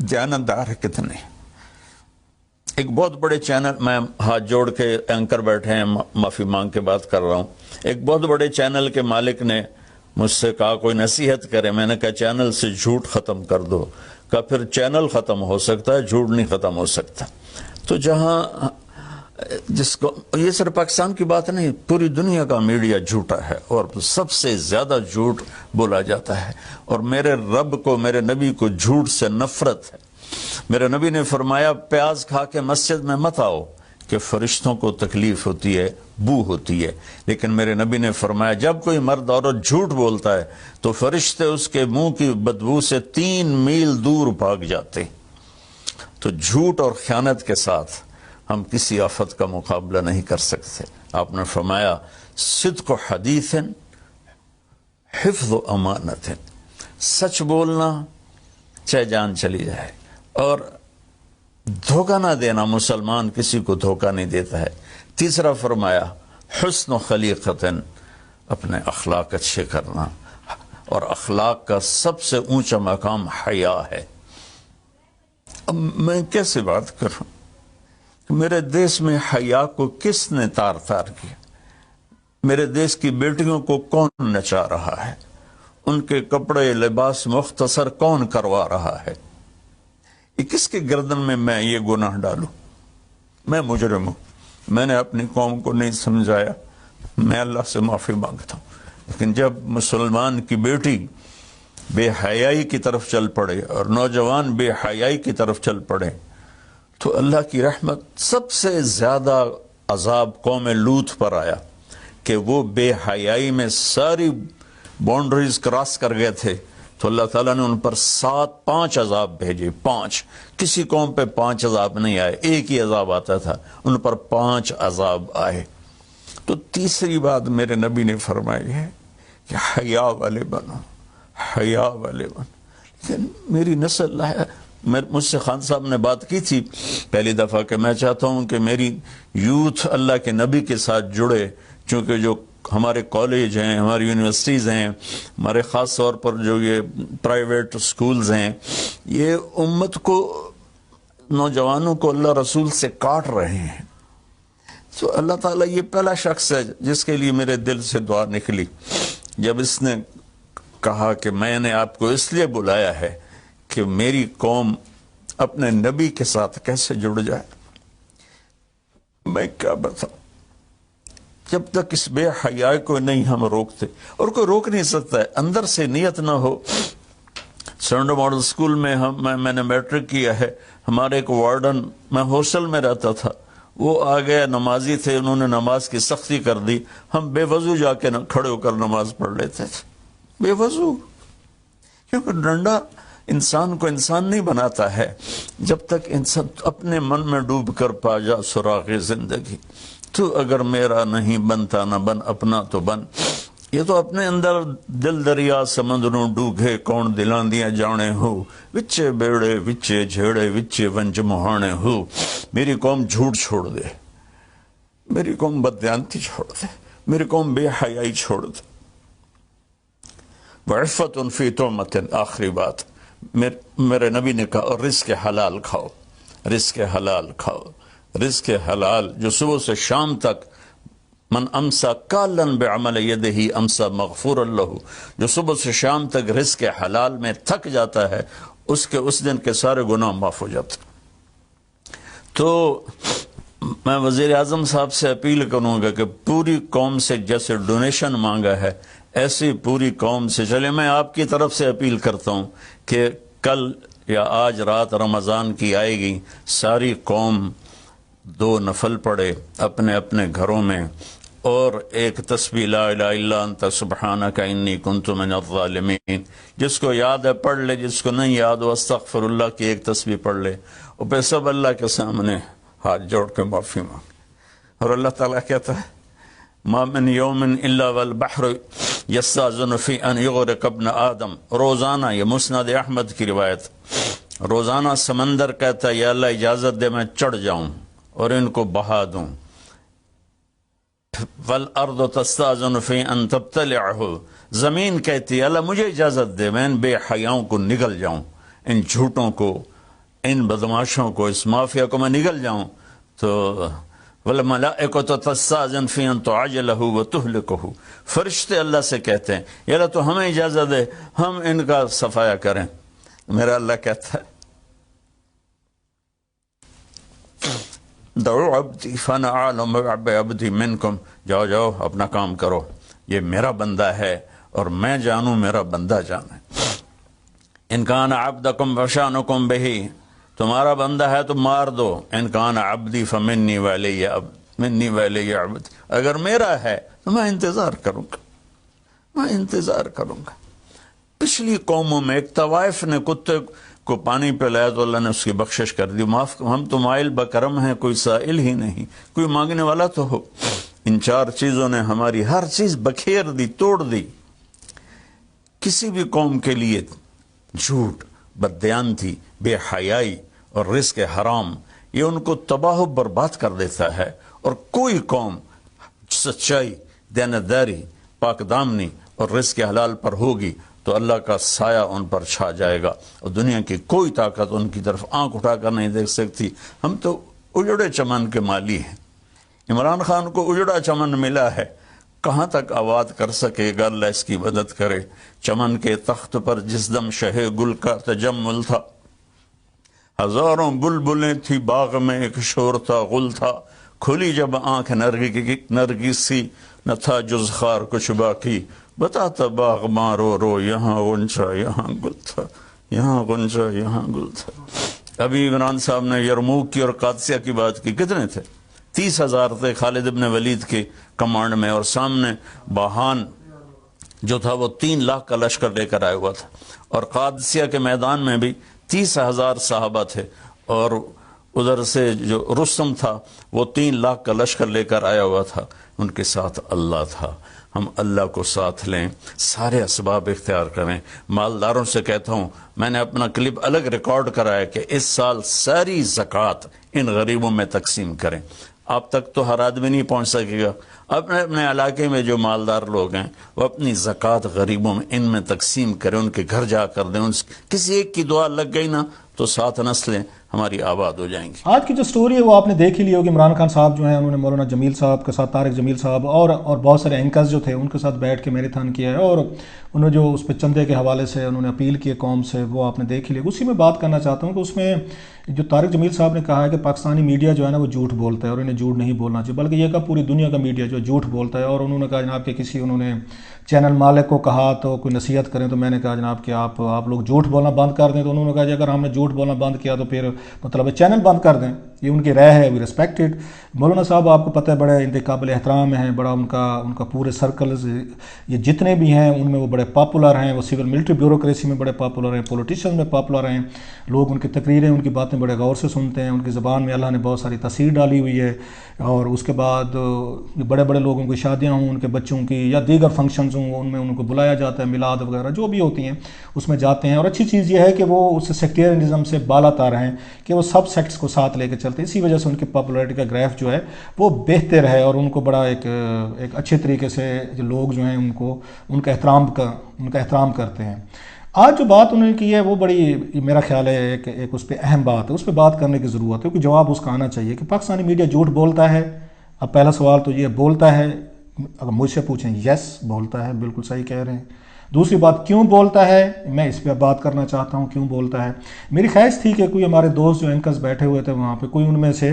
دیانتدار ہے کتنے. ایک بہت بڑے چینل، میں ہاتھ جوڑ کے اینکر بیٹھے ہیں، معافی مانگ کے بات کر رہا ہوں، ایک بہت بڑے چینل کے مالک نے مجھ سے کہا کوئی نصیحت کرے. میں نے کہا چینل سے جھوٹ ختم کر دو. کہا پھر چینل ختم ہو سکتا ہے، جھوٹ نہیں ختم ہو سکتا. تو جہاں جس کو، یہ صرف پاکستان کی بات نہیں، پوری دنیا کا میڈیا جھوٹا ہے اور سب سے زیادہ جھوٹ بولا جاتا ہے. اور میرے رب کو، میرے نبی کو جھوٹ سے نفرت ہے. میرے نبی نے فرمایا پیاز کھا کے مسجد میں مت آؤ کہ فرشتوں کو تکلیف ہوتی ہے، بو ہوتی ہے. لیکن میرے نبی نے فرمایا جب کوئی مرد عورت جھوٹ بولتا ہے تو فرشتے اس کے منہ کی بدبو سے 3 میل دور بھاگ جاتے. تو جھوٹ اور خیانت کے ساتھ ہم کسی آفت کا مقابلہ نہیں کر سکتے. آپ نے فرمایا صدق و حدیث حفظ و امانت، سچ بولنا چاہے جان چلی جائے، اور دھوکہ نہ دینا. مسلمان کسی کو دھوکہ نہیں دیتا ہے. تیسرا فرمایا حسن و خلیقت، اپنے اخلاق اچھے کرنا، اور اخلاق کا سب سے اونچا مقام حیا ہے. اب میں کیسے بات کروں؟ میرے دیش میں حیا کو کس نے تار تار کیا؟ میرے دیش کی بیٹیوں کو کون نچا رہا ہے؟ ان کے کپڑے لباس مختصر کون کروا رہا ہے؟ یہ کس کے گردن میں یہ گناہ ڈالوں؟ میں مجرم ہوں، میں نے اپنی قوم کو نہیں سمجھایا، میں اللہ سے معافی مانگتا ہوں. لیکن جب مسلمان کی بیٹی بے حیائی کی طرف چل پڑے اور نوجوان بے حیائی کی طرف چل پڑے تو اللہ کی رحمت. سب سے زیادہ عذاب قوم لوط پر آیا کہ وہ بے حیائی میں ساری باؤنڈریز کراس کر گئے تھے. تو اللہ تعالیٰ نے ان پر 5 عذاب بھیجے. 5، کسی قوم پہ 5 عذاب نہیں آئے، ایک ہی عذاب آتا تھا، ان پر 5 عذاب آئے. تو تیسری بات میرے نبی نے فرمائی ہے کہ حیا والے بنو، حیا والے بنو. لیکن میری نسل ہے، مجھ سے خان صاحب نے بات کی تھی پہلی دفعہ کہ میں چاہتا ہوں کہ میری یوتھ اللہ کے نبی کے ساتھ جڑے، چونکہ جو ہمارے کالج ہیں، ہماری یونیورسٹیز ہیں، ہمارے خاص طور پر جو یہ پرائیویٹ سکولز ہیں، یہ امت کو، نوجوانوں کو اللہ رسول سے کاٹ رہے ہیں. تو اللہ تعالیٰ یہ پہلا شخص ہے جس کے لیے میرے دل سے دعا نکلی جب اس نے کہا کہ میں نے آپ کو اس لیے بلایا ہے کہ میری قوم اپنے نبی کے ساتھ کیسے جڑ جائے. میں کیا بتاؤں، جب تک اس بے حیائی کو نہیں ہم روکتے، اور کوئی روک نہیں سکتا ہے، اندر سے نیت نہ ہو. سرنڈو ماڈل سکول میں میں نے میٹرک کیا ہے. ہمارے ایک وارڈن، میں ہاسٹل میں رہتا تھا، وہ آ گیا، نمازی تھے، انہوں نے نماز کی سختی کر دی. ہم بے وضو جا کے کھڑے ہو کر نماز پڑھ لیتے تھے، بے وضو. کیونکہ ڈنڈا انسان کو انسان نہیں بناتا ہے جب تک انسان اپنے من میں ڈوب کر پا جا سراغ زندگی. تو اگر میرا نہیں بنتا نہ بن، اپنا تو بن. یہ تو اپنے اندر دل دریا سمندروں ڈوگے کون دلان دیا جانے ہو، وچے بیڑے وچے جھیڑے وچے ونج مہانے ہو. میری قوم جھوٹ چھوڑ دے، میری قوم بددیانتی چھوڑ دے، میری قوم بے حیائی چھوڑ دے. وعفت فی تہمت، آخری بات میرے نبی نے کہا رزق حلال کھاؤ، رزق حلال کھاؤ. رزق حلال جو صبح سے شام تک، من امسا کالن بعمل یدہ امسا مغفور له، جو صبح سے شام تک رزق حلال میں تھک جاتا ہے اس کے اس دن کے سارے گناہ معاف ہو جاتے. تو میں وزیر اعظم صاحب سے اپیل کروں گا کہ پوری قوم سے جیسے ڈونیشن مانگا ہے ایسی پوری قوم سے چلے. میں آپ کی طرف سے اپیل کرتا ہوں کہ کل یا آج رات رمضان کی آئے گی، ساری قوم 2 نفل پڑھے اپنے اپنے گھروں میں، اور ایک تسبیح لا الہ الا انت سبحانک انی کنت من الظالمین. جس کو یاد ہے پڑھ لے، جس کو نہیں یاد ہو استغفر اللہ کی ایک تسبیح پڑھ لے، اور پھر سب اللہ کے سامنے ہاتھ جوڑ کے معافی مانگ. اور اللہ تعالیٰ کہتا ہے ما من یوم الا والبحر یستاذن فی ان یغرق ابن آدم. روزانہ، یہ مسند احمد کی روایت، روزانہ سمندر کہتا ہے یا اللہ اجازت دے میں چڑھ جاؤں اور ان کو بہا دوں. والارض تستاذن فی ان تبتلعہ، زمین کہتی ہے اللہ مجھے اجازت دے میں ان بے حیاؤں کو نگل جاؤں، ان جھوٹوں کو ان بدماشوں کو، اس مافیا کو میں نگل جاؤں تو وَالْمَلَائِكَةُ تَسْتَأْذِنُ فِي أَن تُعَجِّلَهُ وَتُهْلِكَهُ، فرشتے اللہ سے کہتے ہیں یا اللہ تو ہمیں اجازت دے ہم ان کا صفایا کریں. میرا اللہ کہتا ہے دعوا عبدی فانا اعلم بعبدی منکم، جاؤ جاؤ اپنا کام کرو، یہ میرا بندہ ہے اور میں جانوں میرا بندہ جانے. ان کان عبدکم فشانکم بہی، تمہارا بندہ ہے تو مار دو. ان کان عبدی فمنی ولی منی ولی عبد، اگر میرا ہے تو میں انتظار کروں گا، میں انتظار کروں گا. پچھلی قوموں میں ایک طوائف نے کتے کو پانی پلایا تو اللہ نے اس کی بخشش کر دی، معاف، ہم تو مائل بکرم ہیں، کوئی سائل ہی نہیں، کوئی مانگنے والا تو ہو. ان چار چیزوں نے ہماری ہر چیز بکھیر دی، توڑ دی. کسی بھی قوم کے لیے جھوٹ، بددیانتی، بے حیائی اور رزق حرام یہ ان کو تباہ و برباد کر دیتا ہے. اور کوئی قوم سچائی، دیانتداری، پاک دامنی اور رزق حلال پر ہوگی تو اللہ کا سایہ ان پر چھا جائے گا اور دنیا کی کوئی طاقت ان کی طرف آنکھ اٹھا کر نہیں دیکھ سکتی. ہم تو اجڑے چمن کے مالی ہیں. عمران خان کو اجڑا چمن ملا ہے، کہاں تک آباد کر سکے گا، اللہ اس کی مدد کرے. چمن کے تخت پر جس دم شہ گل کا تجمل تھا، ہزاروں بلبلیں تھی باغ میں، ایک شور تھا، غل تھا. کھلی جب آنکھ نرگس سی، نہ تھا جز خار کچھ باقی. بتاتا باغ مارو رو، یہاں غنچہ یہاں گل تھا، یہاں غنچہ یہاں گل تھا. ابھی عمران صاحب نے یرموک کی اور قادسیہ کی بات کی، کتنے تھے؟ 30,000 تھے خالد ابن ولید کے کمانڈ میں، اور سامنے باہان جو تھا وہ 3 لاکھ کا لشکر لے کر آیا ہوا تھا. اور قادسیہ کے میدان میں بھی 30,000 صحابہ تھے، اور ادھر سے جو رستم تھا وہ 3 لاکھ کا لشکر لے کر آیا ہوا تھا. ان کے ساتھ اللہ تھا. ہم اللہ کو ساتھ لیں، سارے اسباب اختیار کریں. مالداروں سے کہتا ہوں، میں نے اپنا کلپ الگ ریکارڈ کرایا کہ اس سال ساری زکوٰۃ ان غریبوں میں تقسیم کریں. آپ تک تو ہر آدمی نہیں پہنچ سکے گا. اپنے اپنے علاقے میں جو مالدار لوگ ہیں وہ اپنی زکوٰۃ غریبوں میں ان میں تقسیم کریں، ان کے گھر جا کر دیں. کسی ایک کی دعا لگ گئی نا تو 7 نسلیں ہماری آباد ہو جائیں گی. آج کی جو سٹوری ہے وہ آپ نے دیکھ ہی لی ہوگی. عمران خان صاحب جو ہیں انہوں نے مولانا جمیل صاحب کے ساتھ، طارق جمیل صاحب اور بہت سارے اینکرز جو تھے ان کے ساتھ بیٹھ کے میراتھن کیا ہے، اور انہوں نے جو اس پہ چندے کے حوالے سے انہوں نے اپیل کی قوم سے، وہ آپ نے دیکھ ہی لی. اسی میں بات کرنا چاہتا ہوں کہ اس میں جو طارق جمیل صاحب نے کہا ہے کہ پاکستانی میڈیا جو ہے نا وہ جھوٹ بولتا ہے اور انہیں جھوٹ نہیں بولنا چاہیے، بلکہ یہ کہ پوری دنیا کا میڈیا جو جھوٹ بولتا ہے. اور انہوں نے کہا جناب کہ کسی انہوں نے چینل مالک کو کہا تو کوئی نصیحت کریں، تو میں نے کہا جناب کہ آپ لوگ جھوٹ بولنا بند کر دیں. تو انہوں نے کہا کہ اگر ہم نے جھوٹ بولنا بند کیا تو پھر مطلب چینل بند کر دیں. یہ ان کی رائے ہے، وی ریسپیکٹڈ. مولانا صاحب آپ کو پتہ ہے بڑے انتہائی قابل احترام ہیں، بڑا ان کا پورے سرکلز یہ جتنے بھی ہیں ان میں وہ بڑے پاپولر ہیں. وہ سول ملٹری بیوروکریسی میں بڑے پاپولر ہیں، پولیٹیشین میں پاپولر ہیں. لوگ ان کی تقریریں، ان کی باتیں بڑے غور سے سنتے ہیں. ان کی زبان میں اللہ نے بہت ساری تاثیر ڈالی ہوئی ہے. اور اس کے بعد بڑے بڑے لوگوں کی شادیاں ہوں، ان کے بچوں کی یا دیگر فنکشنز ہوں، ان میں ان کو بلایا جاتا ہے، میلاد وغیرہ جو بھی ہوتی ہیں اس میں جاتے ہیں. اور اچھی چیز یہ ہے کہ وہ اس سیکٹیرینزم سے بالا تار ہیں کہ وہ سب سیکٹس کو ساتھ لے کے چلتے ہیں. اسی وجہ سے ان کی پاپولیرٹی کا گراف جو ہے وہ بہتر ہے، اور ان کو بڑا ایک اچھے طریقے سے جو لوگ جو ہیں ان کا احترام کرتے ہیں. آج جو بات انہوں نے کی ہے وہ بڑی میرا خیال ہے ایک اس پہ اہم بات ہے، اس پہ بات کرنے کی ضرورت ہے، کیونکہ جواب اس کا آنا چاہیے کہ پاکستانی میڈیا جھوٹ بولتا ہے. اب پہلا سوال تو یہ بولتا ہے، اگر مجھ سے پوچھیں یس بولتا ہے، بالکل صحیح کہہ رہے ہیں. دوسری بات کیوں بولتا ہے، میں اس پہ بات کرنا چاہتا ہوں کیوں بولتا ہے. میری خواہش تھی کہ کوئی ہمارے دوست جو اینکرز بیٹھے ہوئے تھے وہاں پہ، کوئی ان میں سے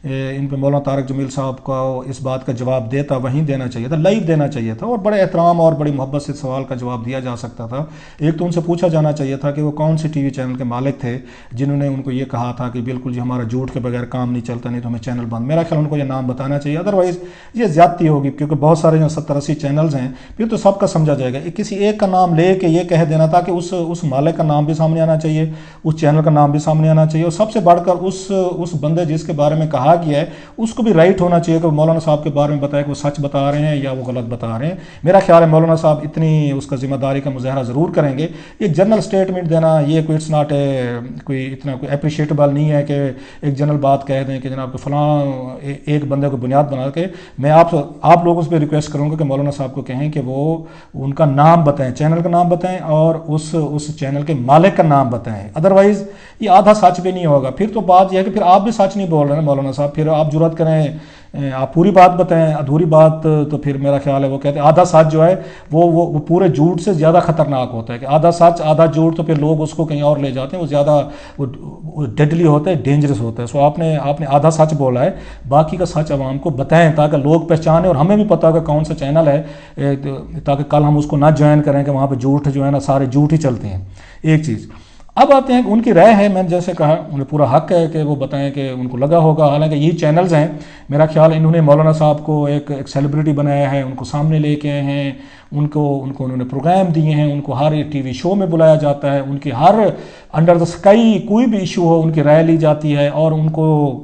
ان پہ مولانا طارق جمیل صاحب کا اس بات کا جواب دیتا، وہیں دینا چاہیے تھا، لائیو دینا چاہیے تھا، اور بڑے احترام اور بڑی محبت سے سوال کا جواب دیا جا سکتا تھا. ایک تو ان سے پوچھا جانا چاہیے تھا کہ وہ کون سے ٹی وی چینل کے مالک تھے جنہوں نے ان کو یہ کہا تھا کہ بالکل جی ہمارا جھوٹ کے بغیر کام نہیں چلتا، نہیں تو ہمیں چینل بند. میرا خیال ان کو یہ نام بتانا چاہیے، ادروائز یہ زیادتی ہوگی، کیونکہ بہت سارے جو 70-80 چینلز ہیں پھر تو سب کا سمجھا جائے گا. کسی ایک کا نام لے کے یہ کہہ دینا تھا کہ اس مالک کا نام بھی سامنے آنا چاہیے، اس چینل کا نام بھی سامنے آنا چاہیے، اور سب سے بڑھ کر اس بندے جس کے بارے میں کہا گیا ہے اس کو بھی رائٹ ہونا چاہیے کہ مولانا صاحب کے بارے میں بتائے کہ وہ سچ بتا رہے ہیں یا وہ غلط بتا رہے ہیں. میرا خیال ہے مولانا صاحب اتنی اس کا ذمہ داری کا مظاہرہ ضرور کریں گے. یہ جنرل سٹیٹمنٹ دینا یہ کوئی اٹس ناٹ کوئی اتنا کوئی اپریشیٹیبل نہیں ہے کہ ایک جنرل بات کہہ دیں کہ جناب کہ فلاں ایک بندے کو بنیاد بنا کے. میں آپ لوگوں سے بھی ریکویسٹ کروں گا کہ مولانا صاحب کو کہیں کہ وہ ان کا نام بتائیں بتائیں, چینل کا نام بتائیں اور اس چینل کے مالک کا نام بتائیں. ادروائز یہ آدھا سچ بھی نہیں ہوگا. پھر تو بات یہ ہے کہ پھر آپ بھی سچ نہیں بول رہے ہیں مولانا صاحب. پھر آپ جرات کریں, آپ پوری بات بتائیں, ادھوری بات تو پھر میرا خیال ہے وہ کہتے ہیں آدھا سچ جو ہے وہ پورے جھوٹ سے زیادہ خطرناک ہوتا ہے. کہ آدھا سچ آدھا جھوٹ تو پھر لوگ اس کو کہیں اور لے جاتے ہیں, وہ زیادہ وہ ڈیڈلی ہوتا ہے, ڈینجرس ہوتا ہے. سو آپ نے آدھا سچ بولا ہے, باقی کا سچ عوام کو بتائیں تاکہ لوگ پہچانیں اور ہمیں بھی پتہ ہو کہ کون سا چینل ہے, تاکہ کل ہم اس کو نہ جوائن کریں کہ وہاں پہ جھوٹ جو ہے نا سارے جھوٹ ہی چلتے ہیں. ایک چیز. اب آتے ہیں کہ ان کی رائے ہے, میں نے جیسے کہا انہیں پورا حق ہے کہ وہ بتائیں کہ ان کو لگا ہوگا. حالانکہ یہ چینلز ہیں, میرا خیال انہوں نے مولانا صاحب کو ایک سیلیبریٹی بنایا ہے, ان کو سامنے لے کے آئے ہیں, ان کو انہوں نے پروگرام دیے ہیں, ان کو ہر ٹی وی شو میں بلایا جاتا ہے, ان کی ہر انڈر دا اسکائی کوئی بھی ایشو ہو ان کی رائے لی جاتی ہے, اور ان کو